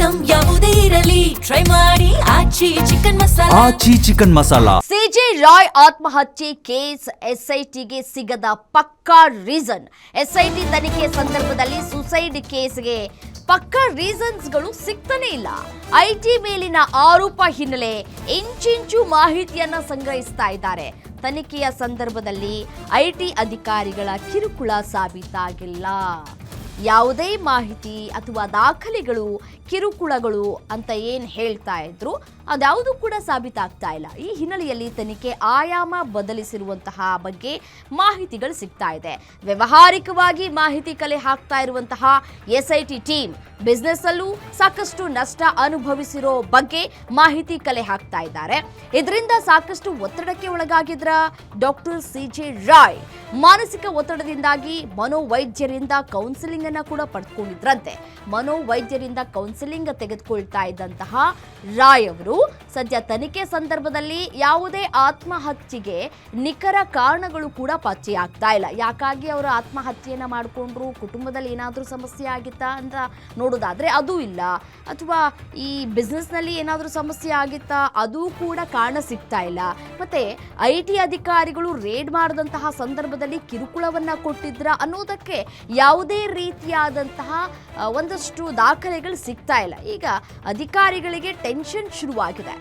Item ಯಾವುದೇ ಇರಲಿ try ಮಾಡಿ ಆಚಿ ಚಿಕನ್ ಮಸಾಲಾ. ಸಿಜೆ ರಾಯ್ ಆತ್ಮಹತ್ಯೆ ಕೇಸ್ ಎಸ್ಐಟಿಗೆ ಸಿಗದ ಪಕ್ಕಾ ರೀಸನ್. ಎಸ್ಐಟಿ ತನಿಖೆ ಸಂದರ್ಭದಲ್ಲಿ ಸುಸೈಡ್ ಕೇಸ್ಗೆ ಪಕ್ಕಾ ರೀಸನ್ಸ್ಗಳು ಸಿಗ್ತಾನೆ ಇಲ್ಲ. ಐಟಿ ಮೇಲಿನ ಆರೋಪ ಹಿನ್ನೆಲೆ ಇಂಚಿಂಚು ಮಾಹಿತಿಯನ್ನ ಸಂಗ್ರಹಿಸ್ತಾ ಇದ್ದಾರೆ. ತನಿಖೆಯ ಸಂದರ್ಭದಲ್ಲಿ ಐಟಿ ಅಧಿಕಾರಿಗಳ ಕಿರುಕುಳ ಸಾಬೀತಾಗಿಲ್ಲ. ಯಾವುದೇ ಮಾಹಿತಿ ಅಥವಾ ದಾಖಲೆಗಳು ಕಿರುಕುಳಗಳು ಅಂತ ಏನು ಹೇಳ್ತಾ ಇದ್ರು ಅದ್ಯಾವುದು ಕೂಡ ಸಾಬೀತಾಗ್ತಾ ಇಲ್ಲ. ಈ ಹಿನ್ನೆಲೆಯಲ್ಲಿ ತನಿಖೆ ಆಯಾಮ ಬದಲಿಸಿರುವಂತಹ ಬಗ್ಗೆ ಮಾಹಿತಿಗಳು ಸಿಗ್ತಾ ಇದೆ. ವ್ಯಾವಹಾರಿಕವಾಗಿ ಮಾಹಿತಿ ಕಲೆ ಹಾಕ್ತಾ ಇರುವಂತಹ ಎಸ್ಐಟಿ ಟೀಮ್ ಬಿಸ್ನೆಸ್ ಅಲ್ಲೂ ಸಾಕಷ್ಟು ನಷ್ಟ ಅನುಭವಿಸಿರೋ ಬಗ್ಗೆ ಮಾಹಿತಿ ಕಲೆ ಹಾಕ್ತಾ ಇದ್ದಾರೆ. ಇದರಿಂದ ಸಾಕಷ್ಟು ಒತ್ತಡಕ್ಕೆ ಒಳಗಾಗಿದ್ರ ಡಾಕ್ಟರ್ ಸಿಜೆ ರಾಯ್ ಮಾನಸಿಕ ಒತ್ತಡದಿಂದಾಗಿ ಮನೋವೈದ್ಯರಿಂದ ಕೌನ್ಸಿಲಿಂಗ್ ಅನ್ನ ಕೂಡ ಪಡೆದುಕೊಂಡಿದ್ರಂತೆ. ಮನೋವೈದ್ಯರಿಂದ ಕೌನ್ಸಿಲಿಂಗ್ ತೆಗೆದುಕೊಳ್ತಾ ಇದ್ದಂತಹ ರಾಯ್ ಅವರು ಸದ್ಯ ತನಿಖೆ ಸಂದರ್ಭದಲ್ಲಿ ಯಾವುದೇ ಆತ್ಮಹತ್ಯೆಗೆ ನಿಖರ ಕಾರಣಗಳು ಕೂಡ ಪತ್ತೆಯಾಗ್ತಾ ಇಲ್ಲ. ಯಾಕಾಗಿ ಅವರು ಆತ್ಮಹತ್ಯೆಯನ್ನ ಮಾಡಿಕೊಂಡ್ರು, ಕುಟುಂಬದಲ್ಲಿ ಏನಾದರೂ ಸಮಸ್ಯೆ ಆಗಿತ್ತಾ ಅಂತ ನೋಡೋದಾದ್ರೆ ಅದು ಇಲ್ಲ, ಅಥವಾ ಈ ಬಿಸ್ನೆಸ್ ನಲ್ಲಿ ಏನಾದರೂ ಸಮಸ್ಯೆ ಆಗಿತ್ತಾ ಅದು ಕೂಡ ಕಾರಣ ಸಿಗ್ತಾ ಇಲ್ಲ. ಮತ್ತೆ ಐಟಿ ಅಧಿಕಾರಿಗಳು ರೇಡ್ ಮಾಡಿದಂತಹ ಸಂದರ್ಭದಲ್ಲಿ ಕಿರುಕುಳವನ್ನ ಕೊಟ್ಟಿದ್ರ ಅನ್ನೋದಕ್ಕೆ ಯಾವುದೇ ರೀತಿಯಾದಂತಹ ಒಂದಷ್ಟು ದಾಖಲೆಗಳು ಸಿಗ್ತಾ ಇಲ್ಲ. ಈಗ ಅಧಿಕಾರಿಗಳಿಗೆ ಟೆನ್ಷನ್ ಶುರುವಾಗಿದೆ.